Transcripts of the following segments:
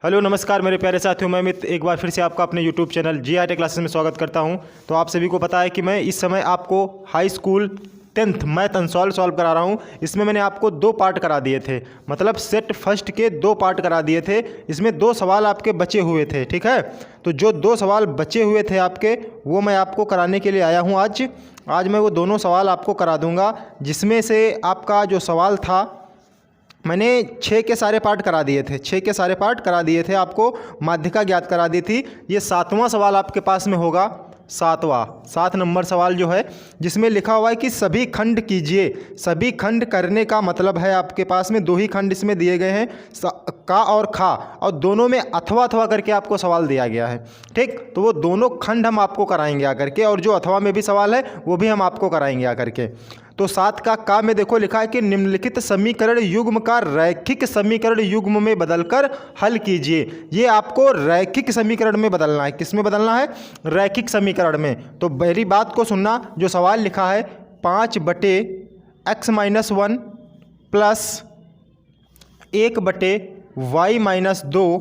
Hello नमस्कार मेरे प्यारे साथियों, मैं अमित एक बार फिर से आपका अपने यूट्यूब चैनल GRT क्लासेस में स्वागत करता हूं। तो आप सभी को पता है कि मैं इस समय आपको high school 10th math unsolved solve करा रहा हूं। इसमें मैंने आपको 2 पार्ट करा दिए थे, मतलब सेट फर्स्ट के 2 पार्ट करा दिए थे। इसमें 2 सवाल आपके बचे हुए थे, ठीक है। तो जो 2 सवाल बचे हुए थे आपके, वो मैं आपको कराने के लिए आया हूँ आज मैं वो दोनों सवाल आपको करा दूँगा। जिसमें से आपका जो सवाल था, मैंने 6 के सारे पार्ट करा दिए थे, 6 के सारे पार्ट करा दिए थे, आपको माध्यिका ज्ञात करा दी थी। ये 7वां सवाल आपके पास में होगा, 7 नंबर सवाल जो है, जिसमें लिखा हुआ है कि सभी खंड कीजिए। सभी खंड करने का मतलब है आपके पास में 2 ही खंड इसमें दिए गए हैं, का और खा, और दोनों में अथवा अथवा करके आपको सवाल दिया गया है, ठीक। तो वो दोनों खंड हम आपको कराएंगे आकर के, और जो अथवा में भी सवाल है वो भी हम आपको कराएंगे आकर के। तो 7 का में देखो लिखा है कि निम्नलिखित समीकरण युग्म का रैखिक समीकरण युग्म में बदलकर हल कीजिए। ये आपको रैखिक समीकरण में बदलना है। किस में बदलना है? रैखिक समीकरण में। तो मेरी बात को सुनना, जो सवाल लिखा है 5/x-1 प्लस 1/y-2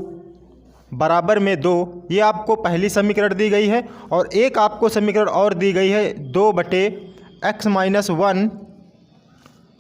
बराबर में 2, ये आपको पहली समीकरण दी गई है। और एक आपको समीकरण और दी गई है 2/x-1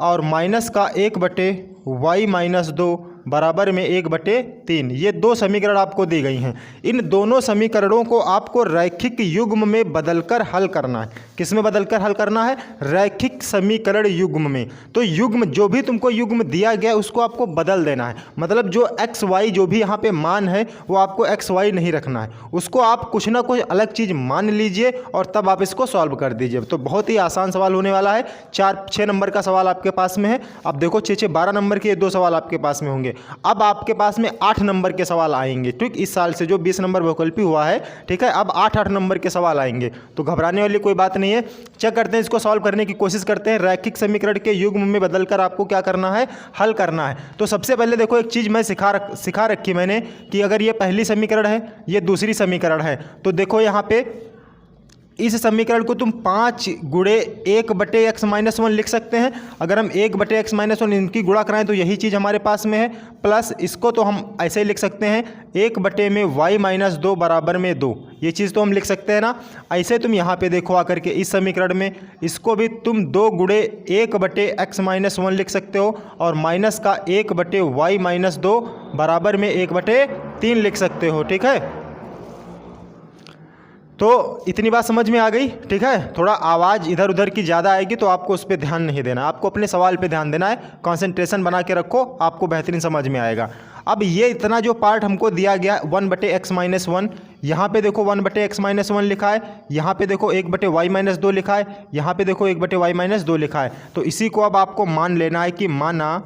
और माइनस का 1/y-2 बराबर में 1/3। ये 2 समीकरण आपको दी गई हैं। इन दोनों समीकरणों को आपको रैखिक युग्म में बदलकर हल करना है। किस में बदलकर हल करना है? रैखिक समीकरण युग्म में। तो युग्म, जो भी तुमको युग्म दिया गया है उसको आपको बदल देना है। मतलब जो x y जो भी यहाँ पे मान है वो आपको x y नहीं रखना है, उसको आप कुछ ना कुछ अलग चीज़ मान लीजिए और तब आप इसको सॉल्व कर दीजिए। तो बहुत ही आसान सवाल होने वाला है। 6 नंबर का सवाल आपके पास में है। अब देखो 6 12 नंबर के 2 सवाल आपके पास में होंगे। अब आपके पास में 8 नंबर के सवाल आएंगे, ठीक। इस साल से जो 20 नंबर वैकल्पिक हुआ है, ठीक है, अब 8 नंबर के सवाल आएंगे। तो घबराने वाली कोई बात नहीं है। चेक करते हैं, इसको सॉल्व करने की कोशिश करते हैं। रैखिक समीकरण के युग्म में बदलकर आपको क्या करना है? हल करना है। तो सबसे पहले देखो, एक चीज़ मैं सिखा रखी मैंने कि अगर ये पहली समीकरण है, ये दूसरी समीकरण है, तो देखो यहाँ पे इस समीकरण को तुम 5 गुणे 1/x-1 लिख सकते हैं। अगर हम 1/x-1 इनकी गुणा कराएं तो यही चीज़ हमारे पास में है। प्लस इसको तो हम ऐसे ही लिख सकते हैं 1/y-2 बराबर में 2। ये चीज़ तो हम लिख सकते हैं ना। ऐसे तुम यहाँ पे देखो आकर के इस समीकरण में, इसको भी तुम 2 गुणे 1/x-1 लिख सकते हो, और माइनस का 1/y-2 बराबर में 1/3 लिख सकते हो, ठीक है। तो इतनी बात समझ में आ गई, ठीक है। थोड़ा आवाज़ इधर उधर की ज़्यादा आएगी तो आपको उस पर ध्यान नहीं देना, आपको अपने सवाल पे ध्यान देना है। कंसंट्रेशन बना के रखो, आपको बेहतरीन समझ में आएगा। अब ये इतना जो पार्ट हमको दिया गया 1/x-1, यहाँ पे देखो 1/x-1 लिखा है, यहाँ पे देखो 1/y-2 लिखा है, यहाँ पे देखो 1/y-2 लिखा है। तो इसी को अब आपको मान लेना है कि माना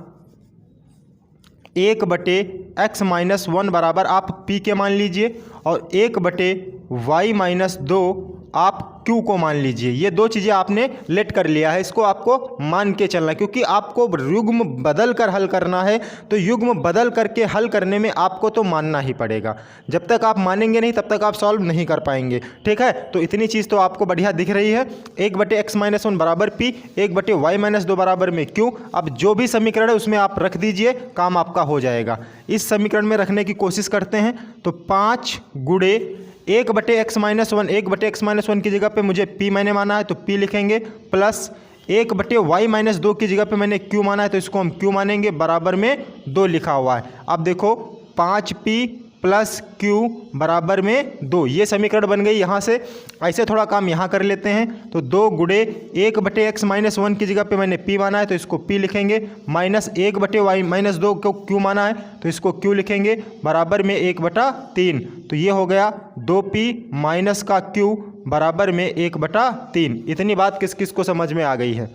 1/x-1 बराबर आप p के मान लीजिए, और 1/y-2 आप q को मान लीजिए। ये 2 चीज़ें आपने लेट कर लिया है, इसको आपको मान के चलना है, क्योंकि आपको युग्म बदल कर हल करना है। तो युग्म बदल करके हल करने में आपको तो मानना ही पड़ेगा। जब तक आप मानेंगे नहीं तब तक आप सॉल्व नहीं कर पाएंगे, ठीक है। तो इतनी चीज़ तो आपको बढ़िया दिख रही है। 1/x-1 बराबर p, 1/y-2 बराबर में q। अब जो भी समीकरण है उसमें आप रख दीजिए, काम आपका हो जाएगा। इस समीकरण में रखने की कोशिश करते हैं। तो 5 गुणे 1/x-1 की जगह पे मुझे p मैंने माना है तो p लिखेंगे, प्लस 1/y-2 की जगह पे मैंने q माना है तो इसको हम q मानेंगे, बराबर में 2 लिखा हुआ है। अब देखो 5p प्लस q बराबर में 2, ये समीकरण बन गई। यहाँ से ऐसे थोड़ा काम यहाँ कर लेते हैं। तो 2 गुणे 1/x-1 की जगह पे मैंने p माना है तो इसको p लिखेंगे, माइनस 1/y-2 को q माना है तो इसको q लिखेंगे, बराबर में 1/3। तो ये हो गया 2p माइनस का q बराबर में 1/3। इतनी बात किस किस को समझ में आ गई है?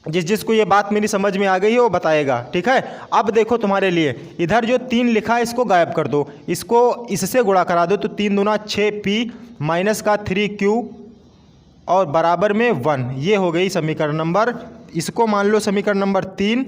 जिसको ये बात मेरी समझ में आ गई है वो बताएगा, ठीक है। अब देखो तुम्हारे लिए इधर जो 3 लिखा है इसको गायब कर दो, इसको इससे गुणा करा दो। तो 3 दूना 6p माइनस का 3q और बराबर में 1। ये हो गई समीकरण नंबर, इसको मान लो समीकरण नंबर 3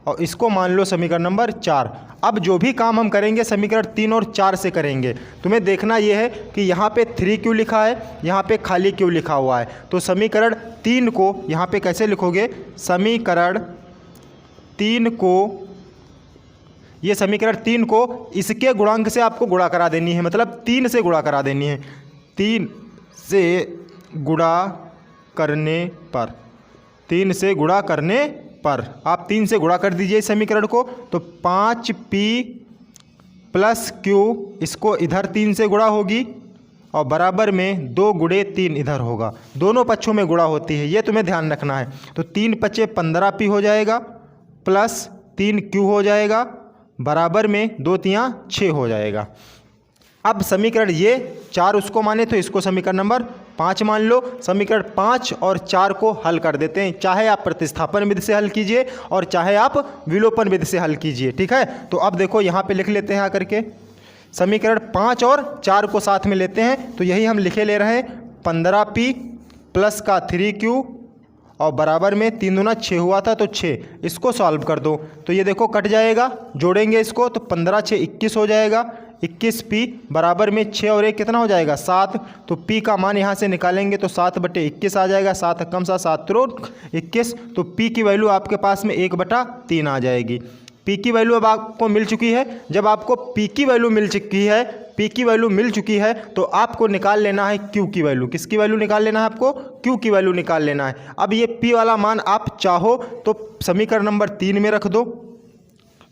और इसको मान लो समीकरण नंबर 4। अब जो भी काम हम करेंगे समीकरण 3 और 4 से करेंगे। तुम्हें देखना यह है कि यहाँ पे 3q लिखा है, यहाँ पे खाली q लिखा हुआ है। तो समीकरण 3 को यहाँ पे कैसे लिखोगे? समीकरण 3 को ये समीकरण 3 को इसके गुणांक से आपको गुणा करा देनी है, मतलब 3 से गुणा करा देनी है। 3 से गुणा करने पर, 3 से गुणा करने पर आप 3 से गुणा कर दीजिए इस समीकरण को, तो 5p प्लस q, इसको इधर 3 से गुणा होगी और बराबर में 2 गुणे 3 इधर होगा। दोनों पक्षों में गुणा होती है, ये तुम्हें ध्यान रखना है। तो 3 पचे 15p हो जाएगा प्लस 3q हो जाएगा, बराबर में 2 तियाँ 6 हो जाएगा। अब समीकरण ये 4 उसको माने तो इसको समीकरण नंबर 5 मान लो। समीकरण 5 और 4 को हल कर देते हैं, चाहे आप प्रतिस्थापन विधि से हल कीजिए और चाहे आप विलोपन विधि से हल कीजिए, ठीक है। तो अब देखो यहाँ पे लिख लेते हैं आकर के, समीकरण 5 और 4 को साथ में लेते हैं, तो यही हम लिखे ले रहे हैं। 15p प्लस का 3q और बराबर में 3 दूना 6 हुआ था, तो 6, इसको सॉल्व कर दो तो ये देखो कट जाएगा, जोड़ेंगे इसको तो 15 6 21 हो जाएगा। 21p बराबर में 6 और 1 कितना हो जाएगा 7, तो p का मान यहाँ से निकालेंगे तो 7/21 आ जाएगा। 7 कम 7 21, तो p की वैल्यू आपके पास में 1/3 आ जाएगी। p की वैल्यू अब आपको मिल चुकी है। जब आपको p की वैल्यू मिल चुकी है, p की वैल्यू मिल चुकी है, तो आपको निकाल लेना है q की वैल्यू। किसकी वैल्यू निकाल लेना है आपको? q की वैल्यू निकाल लेना है। अब ये p वाला मान आप चाहो तो समीकरण नंबर 3 में रख दो,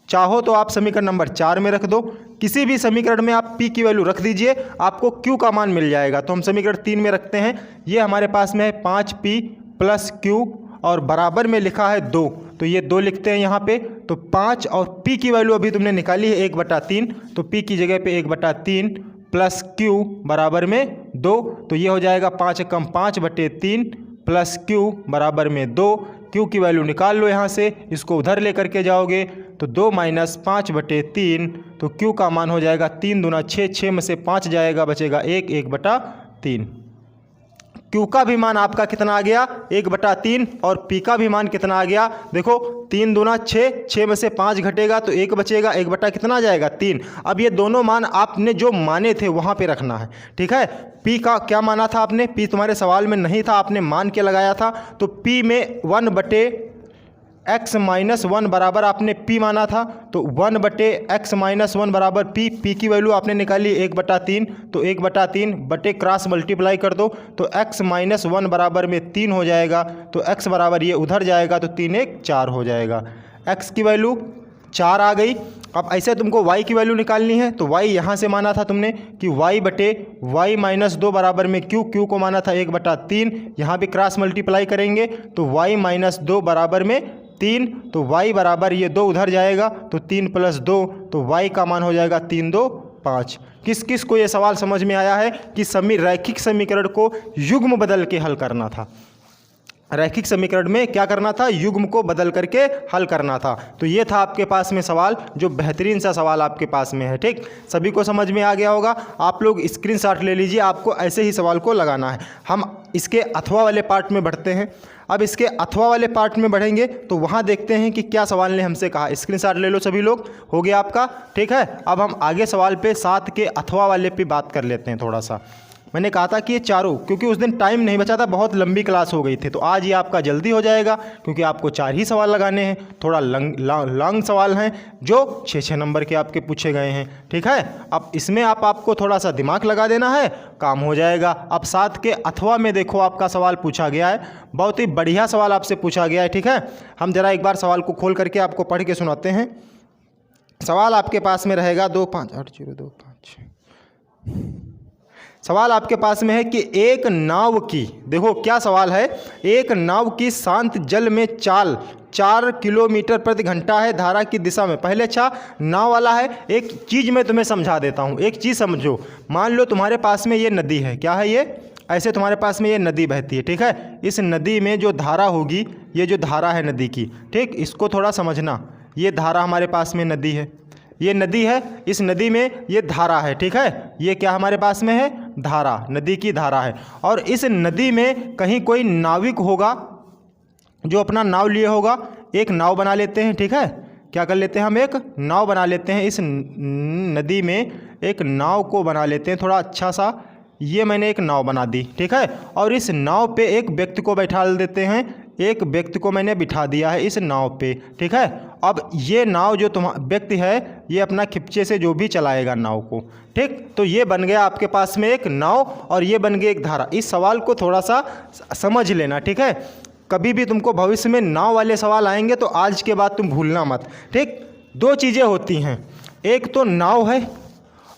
चाहो तो आप समीकरण नंबर 4 में रख दो, किसी भी समीकरण में आप p की वैल्यू रख दीजिए, आपको q का मान मिल जाएगा। तो हम समीकरण 3 में रखते हैं। ये हमारे पास में है 5p प्लस q और बराबर में लिखा है 2, तो ये 2 लिखते हैं यहाँ पे। तो 5 और p की वैल्यू अभी तुमने निकाली है 1/3, तो p की जगह पे 1/3 प्लस q बराबर में 2, तो ये हो जाएगा 5 कम 5/3 प्लस q बराबर में 2। q की वैल्यू निकाल लो यहाँ से, इसको उधर लेकर के जाओगे तो 2 माइनस 5/3, तो q का मान हो जाएगा 3 दूना 6, 6 में से 5 जाएगा, बचेगा 1, 1/3। q का भी मान आपका कितना आ गया 1/3 और p का भी मान कितना आ गया, देखो 3 दूना 6, 6 में से 5 घटेगा तो 1 बचेगा, 1 बटा कितना आ जाएगा 3। अब ये दोनों मान आपने जो माने थे वहाँ पे रखना है, ठीक है। p का क्या माना था आपने? p तुम्हारे सवाल में नहीं था, आपने मान के लगाया था, तो p में 1/x माइनस 1 बराबर आपने p माना था, तो 1/x माइनस 1 बराबर p। p की वैल्यू आपने निकाली 1/3, तो 1/3 बटे क्रॉस मल्टीप्लाई कर दो तो x माइनस 1 बराबर में 3 हो जाएगा, तो x बराबर ये उधर जाएगा तो 3 1 4 हो जाएगा। x की वैल्यू 4 आ गई। अब ऐसे तुमको y की वैल्यू निकालनी है, तो y यहाँ से माना था तुमने कि y/y माइनस 2 बराबर में q, q को माना था 1/3, यहाँ भी क्रॉस मल्टीप्लाई करेंगे तो y माइनस 2 बराबर में 3, तो y बराबर ये 2 उधर जाएगा तो 3 प्लस 2, तो y का मान हो जाएगा 3 2 5। किस किस को ये सवाल समझ में आया है कि रैखिक समीकरण को युग्म बदल के हल करना था? रैखिक समीकरण में क्या करना था? युग्म को बदल करके हल करना था। तो ये था आपके पास में सवाल, जो बेहतरीन सा सवाल आपके पास में है, ठीक। सभी को समझ में आ गया होगा। आप लोग स्क्रीनशॉट ले लीजिए, आपको ऐसे ही सवाल को लगाना है। हम इसके अथवा वाले पार्ट में बढ़ते हैं। अब इसके अथवा वाले पार्ट में बढ़ेंगे तो वहाँ देखते हैं कि क्या सवाल ने हमसे कहा। स्क्रीनशॉट ले लो सभी लोग, हो गया आपका, ठीक है। अब हम आगे सवाल पे 7 के अथवा वाले पे बात कर लेते हैं थोड़ा सा। मैंने कहा था कि ये चारों, क्योंकि उस दिन टाइम नहीं बचा था, बहुत लंबी क्लास हो गई थी, तो आज ये आपका जल्दी हो जाएगा क्योंकि आपको 4 ही सवाल लगाने हैं। थोड़ा लॉन्ग सवाल हैं जो 6-6 नंबर के आपके पूछे गए हैं, ठीक है। अब इसमें आपको थोड़ा सा दिमाग लगा देना है, काम हो जाएगा। अब 7 के अथवा में देखो आपका सवाल पूछा गया है, बहुत ही बढ़िया सवाल आपसे पूछा गया है, ठीक है। हम जरा एक बार सवाल को खोल करके आपको पढ़ के सुनाते हैं। सवाल आपके पास में रहेगा 258025। सवाल आपके पास में है कि एक नाव की, देखो क्या सवाल है, एक नाव की शांत जल में चाल 4 किलोमीटर प्रति घंटा है धारा की दिशा में। पहले अच्छा नाव वाला है, एक चीज़ मैं तुम्हें समझा देता हूँ, एक चीज़ समझो। मान लो तुम्हारे पास में ये नदी है, क्या है ये, ऐसे तुम्हारे पास में ये नदी बहती है, ठीक है। इस नदी में जो धारा होगी, ये जो धारा है नदी की, ठीक, इसको थोड़ा समझना। ये धारा हमारे पास में नदी है, ये नदी है, इस नदी में ये धारा है, ठीक है। ये क्या हमारे पास में है, धारा, नदी की धारा है। और इस नदी में कहीं कोई नाविक होगा जो अपना नाव लिए होगा। एक नाव बना लेते हैं, ठीक है। क्या कर लेते हैं हम, एक नाव बना लेते हैं। इस नदी में एक नाव को बना लेते हैं थोड़ा अच्छा सा। ये मैंने एक नाव बना दी, ठीक है। और इस नाव पे एक व्यक्ति को बैठा देते हैं, एक व्यक्ति को मैंने बिठा दिया है इस नाव पे, ठीक है। अब ये नाव जो व्यक्ति है ये अपना खिपचे से जो भी चलाएगा नाव को, ठीक, तो ये बन गया आपके पास में एक नाव और ये बन गई एक धारा। इस सवाल को थोड़ा सा समझ लेना, ठीक है। कभी भी तुमको भविष्य में नाव वाले सवाल आएंगे तो आज के बाद तुम भूलना मत, ठीक। दो चीज़ें होती हैं, एक तो नाव है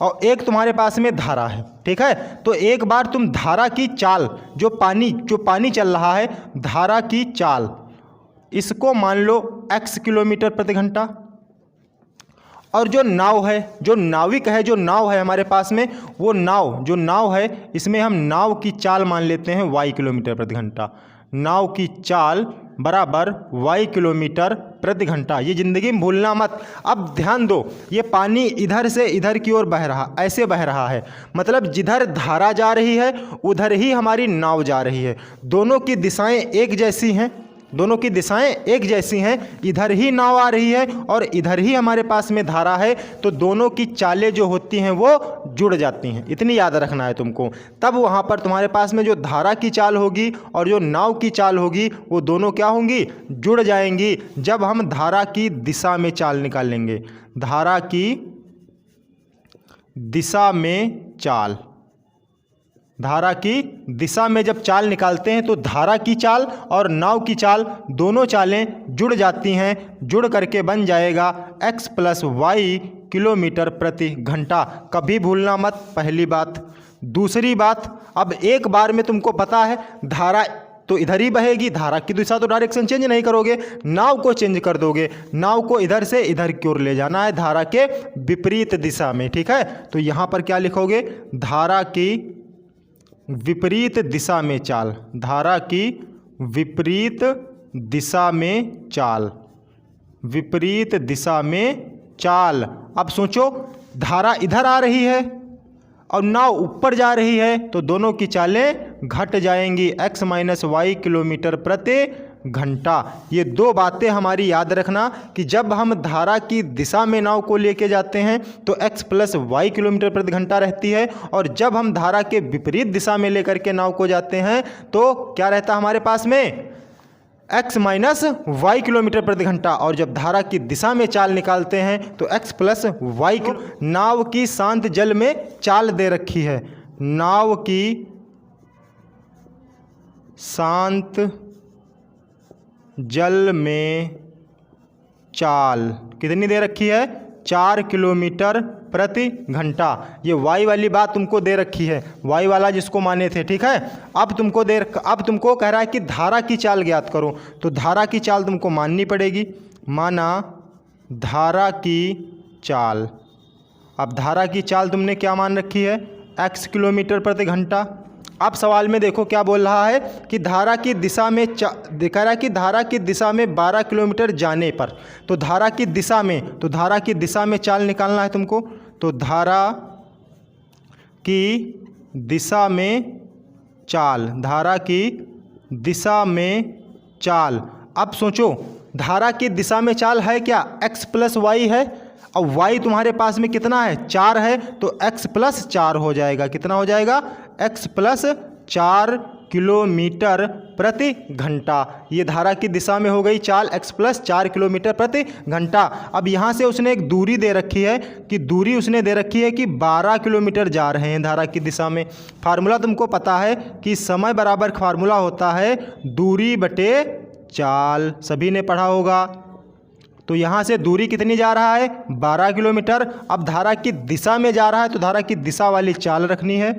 और एक तुम्हारे पास में धारा है, ठीक है। तो एक बार तुम धारा की चाल, जो पानी चल रहा है, धारा की चाल, इसको मान लो x किलोमीटर प्रति घंटा, और जो नाव है, जो नाविक है, जो नाव है हमारे पास में, वो जो नाव है इसमें हम नाव की चाल मान लेते हैं y किलोमीटर प्रति घंटा। नाव की चाल बराबर y किलोमीटर प्रति घंटा। ये ज़िंदगी में भूलना मत। अब ध्यान दो, ये पानी इधर से इधर की ओर बह रहा, ऐसे बह रहा है, मतलब जिधर धारा जा रही है उधर ही हमारी नाव जा रही है। दोनों की दिशाएं एक जैसी हैं, दोनों की दिशाएं एक जैसी हैं, इधर ही नाव आ रही है और इधर ही हमारे पास में धारा है, तो दोनों की चालें जो होती हैं वो जुड़ जाती हैं। इतनी याद रखना है तुमको। तब वहाँ पर तुम्हारे पास में जो धारा की चाल होगी और जो नाव की चाल होगी वो दोनों क्या होंगी, जुड़ जाएंगी, जब हम धारा की दिशा में चाल निकालेंगे। धारा की दिशा में चाल, धारा की दिशा में जब चाल निकालते हैं तो धारा की चाल और नाव की चाल दोनों चालें जुड़ जाती हैं, जुड़ करके बन जाएगा x + y किलोमीटर प्रति घंटा। कभी भूलना मत, पहली बात। दूसरी बात, अब एक बार में तुमको पता है धारा तो इधर ही बहेगी, धारा की दिशा तो डायरेक्शन चेंज नहीं करोगे, नाव को चेंज कर दोगे, नाव को इधर से इधर की ओर ले जाना है, धारा के विपरीत दिशा में, ठीक है। तो यहाँ पर क्या लिखोगे, धारा की विपरीत दिशा में चाल, धारा की विपरीत दिशा में चाल, विपरीत दिशा में चाल। अब सोचो, धारा इधर आ रही है और नाव ऊपर जा रही है, तो दोनों की चालें घट जाएंगी, x - y किलोमीटर प्रति घंटा। ये दो बातें हमारी याद रखना कि जब हम धारा की दिशा में नाव को लेके जाते हैं तो x + y किलोमीटर प्रति घंटा रहती है, और जब हम धारा के विपरीत दिशा में लेकर के नाव को जाते हैं तो क्या रहता है हमारे पास में, x - y किलोमीटर प्रति घंटा। और जब धारा की दिशा में चाल निकालते हैं तो x + y। नाव की शांत जल में चाल दे रखी है, नाव की शांत जल में चाल कितनी दे रखी है, 4 किलोमीटर प्रति घंटा। ये वाई वाली बात तुमको दे रखी है, वाई वाला जिसको माने थे, ठीक है। अब तुमको कह रहा है कि धारा की चाल ज्ञात करो, तो धारा की चाल तुमको माननी पड़ेगी। माना धारा की चाल, अब धारा की चाल तुमने क्या मान रखी है, x किलोमीटर प्रति घंटा। अब सवाल में देखो क्या बोल रहा है कि धारा की दिशा में दिखा रहा है कि धारा की दिशा में 12 किलोमीटर जाने पर, तो धारा की दिशा में चाल निकालना है तुमको। तो धारा की दिशा में चाल, धारा की दिशा में चाल। अब सोचो, धारा की दिशा में चाल है क्या, x + y है, और y तुम्हारे पास में कितना है, 4 है, तो x + 4 हो जाएगा। कितना हो जाएगा, x + 4 किलोमीटर प्रति घंटा। ये धारा की दिशा में हो गई चाल, x + 4 किलोमीटर प्रति घंटा। अब यहाँ से उसने एक दूरी दे रखी है कि दूरी उसने दे रखी है कि 12 किलोमीटर जा रहे हैं धारा की दिशा में। फार्मूला तुमको पता है कि समय बराबर फार्मूला होता है दूरी बटे चाल, सभी ने पढ़ा होगा। तो यहाँ से दूरी कितनी जा रहा है, 12 किलोमीटर। अब धारा की दिशा में जा रहा है तो धारा की दिशा वाली चाल रखनी है,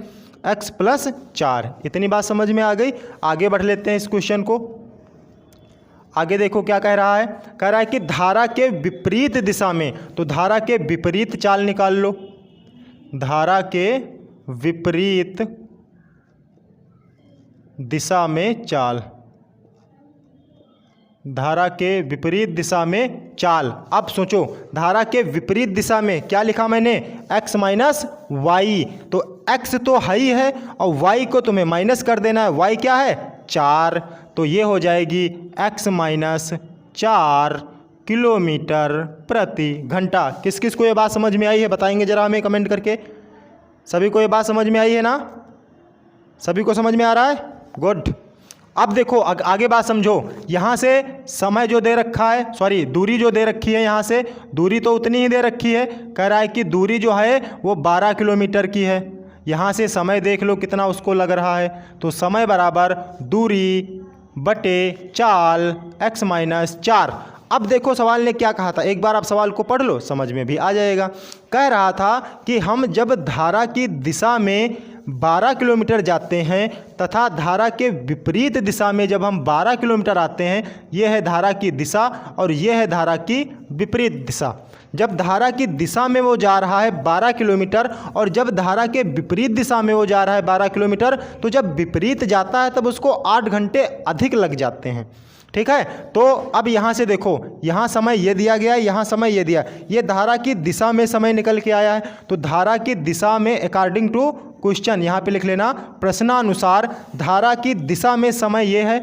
x + 4। इतनी बात समझ में आ गई। आगे बढ़ लेते हैं इस क्वेश्चन को। आगे देखो क्या कह रहा है, कह रहा है कि धारा के विपरीत दिशा में, तो धारा के विपरीत चाल निकाल लो। धारा के विपरीत दिशा में चाल, धारा के विपरीत दिशा में चाल। अब सोचो, धारा के विपरीत दिशा में क्या लिखा मैंने, x - y। तो x तो है ही है और y को तुम्हें माइनस कर देना है। y क्या है, 4। तो ये हो जाएगी x - 4 किलोमीटर प्रति घंटा। किस किस को ये बात समझ में आई है बताएंगे ज़रा हमें कमेंट करके। सभी को ये बात समझ में आई है ना, सभी को समझ में आ रहा है, गुड। अब देखो आगे बात समझो। यहाँ से समय जो दे रखा है, सॉरी दूरी जो दे रखी है, यहाँ से दूरी तो उतनी ही दे रखी है। कह रहा है कि दूरी जो है वो 12 किलोमीटर की है। यहाँ से समय देख लो कितना उसको लग रहा है। तो समय बराबर दूरी बटे चाल x माइनस 4। अब देखो सवाल ने क्या कहा था, एक बार आप सवाल को पढ़ लो, समझ में भी आ जाएगा। कह रहा था कि हम जब धारा की दिशा में 12 किलोमीटर जाते हैं तथा धारा के विपरीत दिशा में जब हम 12 किलोमीटर आते हैं, यह है धारा की दिशा और यह है धारा की विपरीत दिशा। जब धारा की दिशा में वो जा रहा है 12 किलोमीटर और जब धारा के विपरीत दिशा में वो जा रहा है 12 किलोमीटर, तो जब विपरीत जाता है तब उसको 8 घंटे अधिक लग जाते हैं। ठीक है, तो अब यहाँ से देखो, यहाँ समय ये दिया गया है, यहाँ समय ये दिया, ये धारा की दिशा में समय निकल के आया है। तो धारा की दिशा में अकॉर्डिंग टू क्वेश्चन, यहाँ पे लिख लेना प्रश्नानुसार धारा की दिशा में समय ये है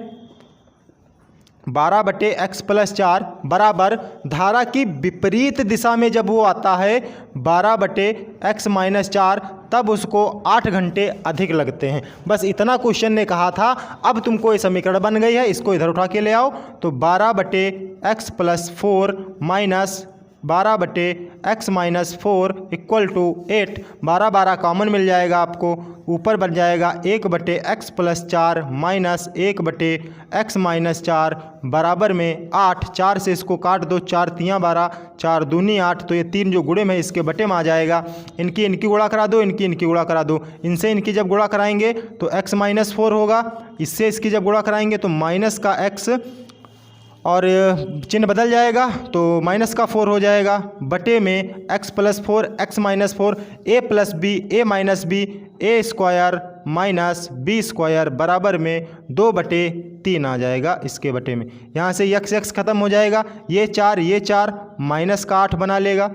12 बटे x प्लस 4 बराबर धारा की विपरीत दिशा में जब वो आता है 12 बटे x माइनस 4, तब उसको 8 घंटे अधिक लगते हैं। बस इतना क्वेश्चन ने कहा था। अब तुमको ये समीकरण बन गई है, इसको इधर उठा के ले आओ। तो 12 बटे x प्लस 4 माइनस 12 बटे x minus 4 equal to 8। 12 common मिल जाएगा आपको, ऊपर बन जाएगा 1 बटे x प्लस 4 माइनस 1 बटे x माइनस 4 बराबर में 8। 4 से इसको काट दो, 4 तियाँ 12, 4 दूनी 8। तो ये 3 जो गुणे में इसके बटे में आ जाएगा। इनकी गुणा करा दो, इनकी गुणा करा दो। इनसे इनकी जब गुणा कराएंगे तो x माइनस 4 होगा, इससे इसकी जब गुणा कराएंगे तो माइनस का x और चिन्ह बदल जाएगा तो माइनस का 4 हो जाएगा, बटे में x plus 4 x minus 4 a plus b a minus b a square minus b square बराबर में 2 बटे 3 आ जाएगा इसके बटे में। यहाँ से x ख़त्म हो जाएगा, ये 4 माइनस का 8 बना लेगा,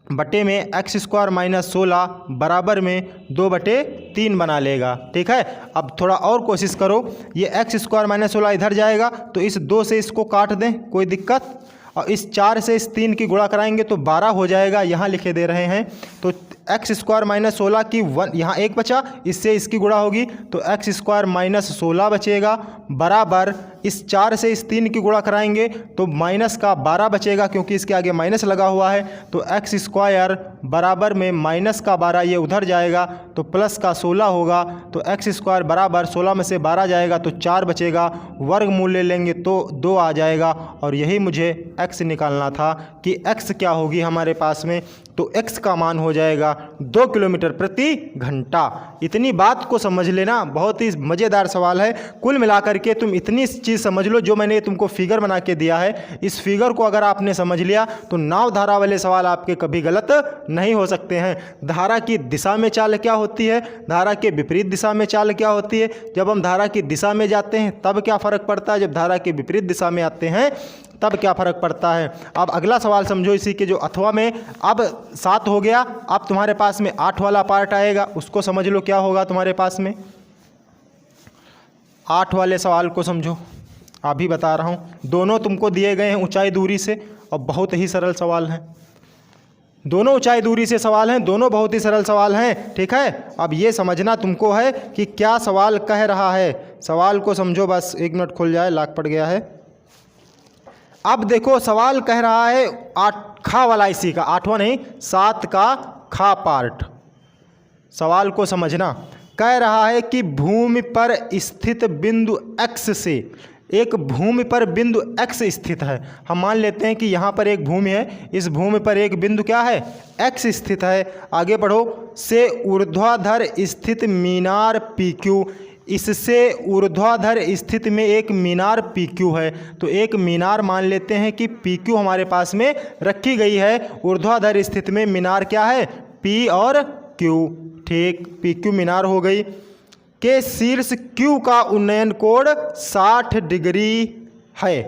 बटे में x स्क्वायर माइनस 16 बराबर में 2 बटे 3 बना लेगा। ठीक है, अब थोड़ा और कोशिश करो। ये x स्क्वायर माइनस 16 इधर जाएगा तो इस 2 से इसको काट दें, कोई दिक्कत। और इस 4 से इस 3 की गुणा कराएंगे तो 12 हो जाएगा, यहाँ लिखे दे रहे हैं। तो x स्क्वायर माइनस 16 की 1 यहाँ 1 बचा, इससे इसकी गुणा होगी तो x स्क्वायर माइनस 16 बचेगा बराबर इस 4 से इस 3 की गुणा कराएंगे तो माइनस का 12 बचेगा, क्योंकि इसके आगे माइनस लगा हुआ है। तो x स्क्वायर बराबर में माइनस का 12 ये उधर जाएगा तो प्लस का 16 होगा। तो x स्क्वायर बराबर 16 में से 12 जाएगा तो 4 बचेगा, वर्गमूल ले लेंगे तो 2 आ जाएगा। और यही मुझे x निकालना था कि x क्या होगी हमारे पास में। तो x का मान हो जाएगा 2 किलोमीटर प्रति घंटा। इतनी बात को समझ लेना, बहुत ही मज़ेदार सवाल है। कुल मिलाकर के तुम इतनी चीज़ समझ लो, जो मैंने तुमको फिगर बना के दिया है, इस फिगर को अगर आपने समझ लिया तो नाव धारा वाले सवाल आपके कभी गलत नहीं हो सकते हैं। धारा की दिशा में चाल क्या होती है, धारा के विपरीत दिशा में चाल क्या होती है, जब हम धारा की दिशा में जाते हैं तब क्या फ़र्क पड़ता है, जब धारा के विपरीत दिशा में आते हैं तब क्या फ़र्क पड़ता है। अब अगला सवाल समझो इसी के, जो अथवा में अब 7 हो गया, अब तुम्हारे पास में 8 वाला पार्ट आएगा, उसको समझ लो क्या होगा तुम्हारे पास में। 8 वाले सवाल को समझो, अभी बता रहा हूँ। दोनों तुमको दिए गए हैं ऊंचाई दूरी से और बहुत ही सरल सवाल हैं। दोनों ऊंचाई दूरी से सवाल हैं, दोनों बहुत ही सरल सवाल हैं। ठीक है, अब ये समझना तुमको है कि क्या सवाल कह रहा है। सवाल को समझो, बस 1 मिनट खुल जाए, लॉक पड़ गया है। अब देखो सवाल कह रहा है 8 खा वाला, इसी का 8वां नहीं 7 का खा पार्ट। सवाल को समझना, कह रहा है कि भूमि पर स्थित बिंदु x से, एक भूमि पर बिंदु x स्थित है। हम मान लेते हैं कि यहाँ पर एक भूमि है, इस भूमि पर एक बिंदु क्या है, x स्थित है। आगे बढ़ो, से ऊर्ध्वाधर स्थित मीनार PQ, इससे ऊर्ध्वाधर स्थिति में एक मीनार PQ है। तो एक मीनार मान लेते हैं कि PQ हमारे पास में रखी गई है। ऊर्ध्वाधर स्थिति में मीनार क्या है, P और Q। ठीक, PQ मीनार हो गई। के शीर्ष Q का उन्नयन कोण 60 डिग्री है।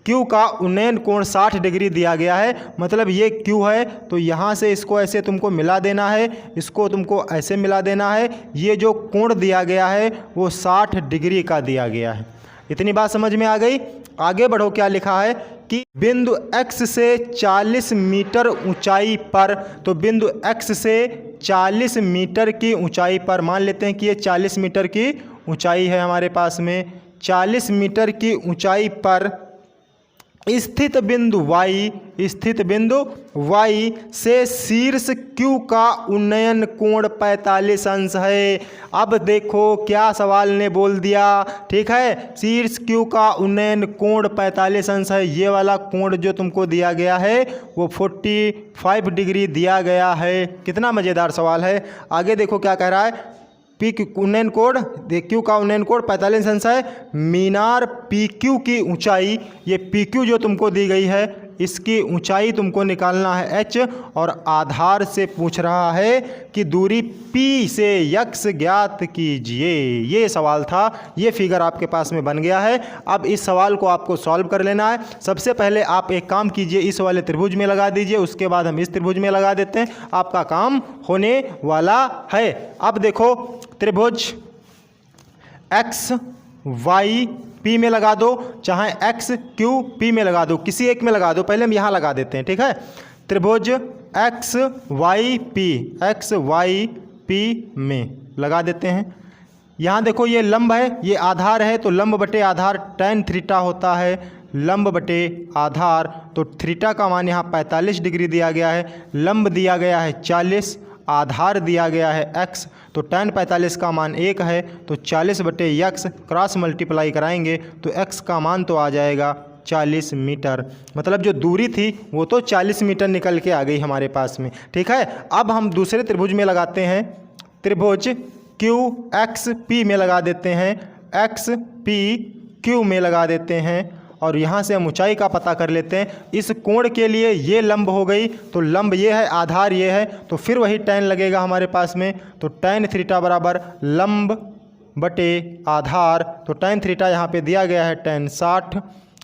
Q का उन्नयन कोण 60 डिग्री दिया गया है, मतलब ये Q है। तो यहाँ से इसको ऐसे तुमको मिला देना है, इसको तुमको ऐसे मिला देना है। ये जो कोण दिया गया है वो 60 डिग्री का दिया गया है। इतनी बात समझ में आ गई। आगे बढ़ो, क्या लिखा है कि बिंदु x से 40 मीटर ऊंचाई पर, तो बिंदु x से 40 मीटर की ऊंचाई पर, मान लेते हैं कि ये 40 मीटर की ऊंचाई है हमारे पास में, 40 मीटर की ऊंचाई पर स्थित बिंदु y से शीर्ष Q का उन्नयन कोण 45 अंश है। अब देखो क्या सवाल ने बोल दिया, ठीक है, शीर्ष Q का उन्नयन कोण 45 अंश है। ये वाला कोण जो तुमको दिया गया है वो 45 डिग्री दिया गया है। कितना मज़ेदार सवाल है। आगे देखो क्या कह रहा है, पी उन्नयन कोण, क्यू का उन्नयन कोण 45 अंश है। मीनार पी क्यू की ऊंचाई, ये पी क्यू जो तुमको दी गई है इसकी ऊंचाई तुमको निकालना है एच, और आधार से पूछ रहा है कि दूरी पी से यक्स ज्ञात कीजिए। ये सवाल था, ये फिगर आपके पास में बन गया है। अब इस सवाल को आपको सॉल्व कर लेना है। सबसे पहले आप एक काम कीजिए, इस वाले त्रिभुज में लगा दीजिए, उसके बाद हम इस त्रिभुज में लगा देते हैं, आपका काम होने वाला है। अब देखो त्रिभुज एक्स वाई पी में लगा दो, चाहे एक्स क्यू पी में लगा दो, किसी एक में लगा दो। पहले हम यहाँ लगा देते हैं, ठीक है। त्रिभुज एक्स वाई पी में लगा देते हैं। यहाँ देखो ये लंब है, ये आधार है, तो लंब बटे आधार tan थीटा होता है। लंब बटे आधार, तो थीटा का मान यहाँ 45 डिग्री दिया गया है, लंब दिया गया है 40, आधार दिया गया है x, तो tan 45 का मान 1 है, तो 40 बटे x क्रॉस मल्टीप्लाई कराएंगे तो x का मान तो आ जाएगा 40 मीटर। मतलब जो दूरी थी वो तो 40 मीटर निकल के आ गई हमारे पास में, ठीक है। अब हम दूसरे त्रिभुज में लगाते हैं, त्रिभुज क्यू एक्स पी में लगा देते हैं, एक्स पी क्यू में लगा देते हैं, और यहाँ से हम ऊंचाई का पता कर लेते हैं। इस कोण के लिए ये लंब हो गई, तो लंब ये है, आधार ये है, तो फिर वही tan लगेगा हमारे पास में, तो tan थीटा बराबर लंब बटे आधार, तो tan थीटा यहाँ पे दिया गया है tan 60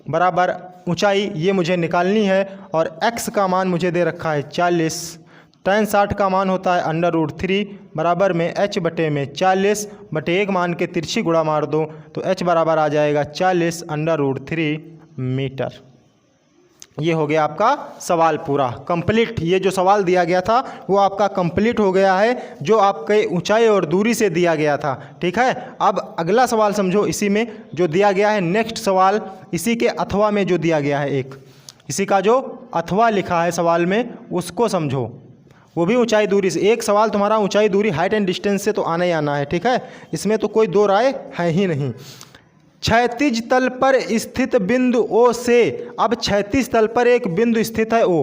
बराबर ऊंचाई ये मुझे निकालनी है, और x का मान मुझे दे रखा है 40। tan 60 का मान होता है √3 बराबर में h बटे में 40 बटे 1 मान के तिरछी गुणा मार दो, तो h बराबर आ जाएगा 40 √3 मीटर। ये हो गया आपका सवाल पूरा कंप्लीट। ये जो सवाल दिया गया था वो आपका कंप्लीट हो गया है, जो आपके ऊंचाई और दूरी से दिया गया था, ठीक है। अब अगला सवाल समझो, इसी में जो दिया गया है नेक्स्ट सवाल, इसी के अथवा में जो दिया गया है, एक इसी का जो अथवा लिखा है सवाल में उसको समझो, वो भी ऊंचाई दूरी से। एक सवाल तुम्हारा ऊंचाई दूरी हाइट एंड डिस्टेंस से तो आना ही आना है, ठीक है, इसमें तो कोई दो राय है ही नहीं। क्षैतिज तल पर स्थित बिंदु ओ से, अब क्षैतिज तल पर एक बिंदु स्थित है ओ,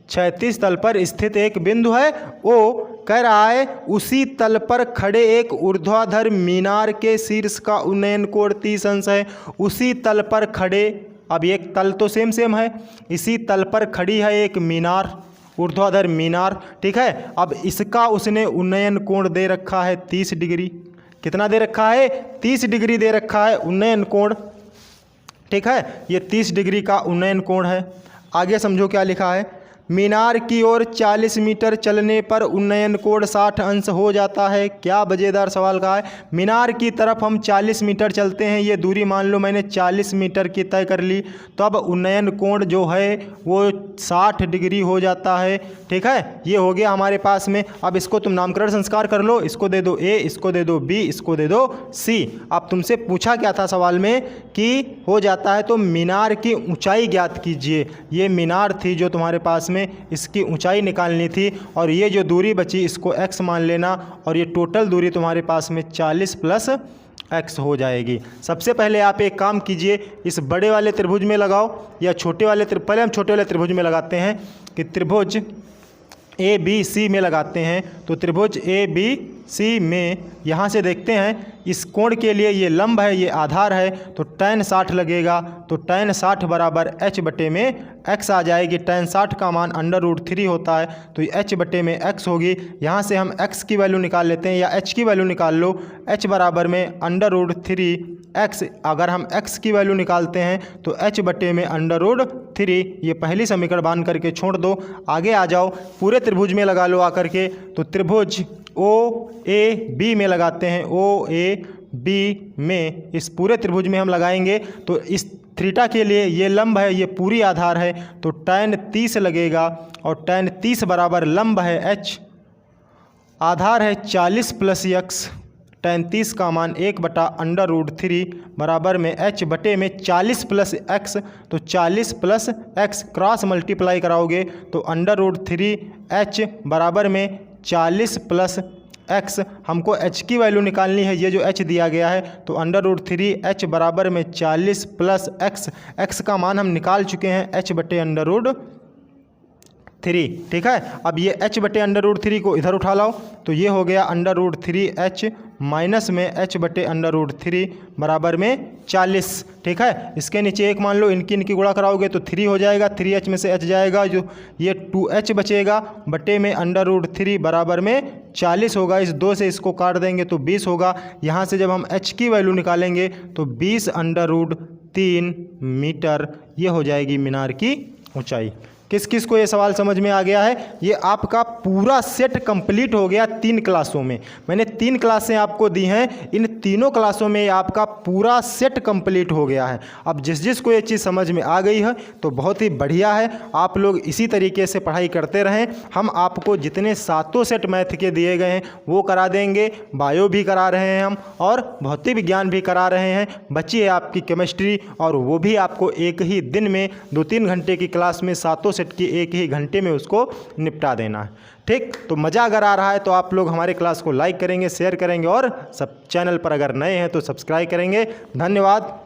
क्षैतिज तल पर स्थित एक बिंदु है ओ, कह रहा है उसी तल पर खड़े एक ऊर्ध्वाधर मीनार के शीर्ष का उन्नयन कोण 30 अंश है। उसी तल पर खड़े, अब एक तल तो सेम है, इसी तल पर खड़ी है एक मीनार, ऊर्ध्वाधर मीनार, ठीक है। अब इसका उसने उन्नयन कोण दे रखा है 30 डिग्री। कितना दे रखा है? 30 डिग्री दे रखा है उन्नयन कोण, ठीक है। ये 30 डिग्री का उन्नयन कोण है। आगे समझो क्या लिखा है, मीनार की ओर 40 मीटर चलने पर उन्नयन कोण 60 अंश हो जाता है। क्या मजेदार सवाल कहा है। मीनार की तरफ हम 40 मीटर चलते हैं, ये दूरी मान लो मैंने 40 मीटर की तय कर ली, तो अब उन्नयन कोण जो है वो 60 डिग्री हो जाता है, ठीक है। ये हो गया हमारे पास में। अब इसको तुम नामकरण संस्कार कर लो, इसको दे दो ए, इसको दे दो बी, इसको दे दो सी। अब तुमसे पूछा क्या था सवाल में कि हो जाता है तो मीनार की ऊंचाई ज्ञात कीजिए। ये मीनार थी जो तुम्हारे पास में, इसकी ऊंचाई निकालनी थी, और ये जो दूरी बची इसको x मान लेना, और ये टोटल दूरी तुम्हारे पास में 40 प्लस x हो जाएगी। सबसे पहले आप एक काम कीजिए, इस बड़े वाले त्रिभुज में लगाओ या छोटे वाले पहले हम छोटे वाले त्रिभुज में लगाते हैं कि त्रिभुज ए बी सी में लगाते हैं। तो त्रिभुज ए बी सी में यहाँ से देखते हैं इस कोण के लिए ये लंब है, ये आधार है, तो tan 60 लगेगा, तो tan 60 बराबर h बटे में x आ जाएगी। tan 60 का मान √3 होता है, तो ये h बटे में x होगी। यहाँ से हम x की वैल्यू निकाल लेते हैं, या h की वैल्यू निकाल लो, h बराबर में √3x। अगर हम x की वैल्यू निकालते हैं तो h बटे में √3, ये पहली समीकरण बांध करके छोड़ दो। आगे आ जाओ, पूरे त्रिभुज में लगा लो आकर के, तो त्रिभुज ओ ए बी में लगाते हैं। ओ ए बी में इस पूरे त्रिभुज में हम लगाएंगे, तो इस थीटा के लिए ये लंब है, ये पूरी आधार है, तो tan 30 लगेगा, और tan 30 बराबर लंब है h, आधार है 40 प्लस x, 33 का मान 1/√3 बराबर में h बटे में 40 प्लस x, तो 40 प्लस x क्रॉस मल्टीप्लाई कराओगे तो √3h बराबर में 40 प्लस x। हमको h की वैल्यू निकालनी है, ये जो h दिया गया है, तो √3h बराबर में 40 प्लस x का मान हम निकाल चुके हैं h बटे √3। ठीक है, अब ये h बटे √3 को इधर उठा लाओ तो ये हो गया √3h माइनस में h बटे √3 बराबर में 40। ठीक है, इसके नीचे एक मान लो, इनकी गुणा कराओगे तो 3 हो जाएगा, 3h में से h जाएगा, जो ये 2h बचेगा बटे में √3 बराबर में 40 होगा। इस 2 से इसको काट देंगे तो 20 होगा। यहाँ से जब हम h की वैल्यू निकालेंगे तो 20√3 मीटर ये हो जाएगी मीनार की ऊंचाई। किस किस को ये सवाल समझ में आ गया है? ये आपका पूरा सेट कंप्लीट हो गया 3 क्लासों में। मैंने 3 क्लासें आपको दी हैं, इन तीनों क्लासों में आपका पूरा सेट कंप्लीट हो गया है। अब जिस जिस को ये चीज़ समझ में आ गई है तो बहुत ही बढ़िया है, आप लोग इसी तरीके से पढ़ाई करते रहें। हम आपको जितने 7 सेट मैथ के दिए गए हैं वो करा देंगे, बायो भी करा रहे हैं हम और भौतिक विज्ञान भी करा रहे हैं। बची है आपकी केमिस्ट्री, और वो भी आपको एक ही दिन में 2-3 घंटे की क्लास में 7 सेट की एक ही घंटे में उसको निपटा देना है। ठीक, तो मज़ा अगर आ रहा है तो आप लोग हमारे क्लास को लाइक करेंगे, शेयर करेंगे और सब चैनल पर अगर नए हैं तो सब्सक्राइब करेंगे। धन्यवाद।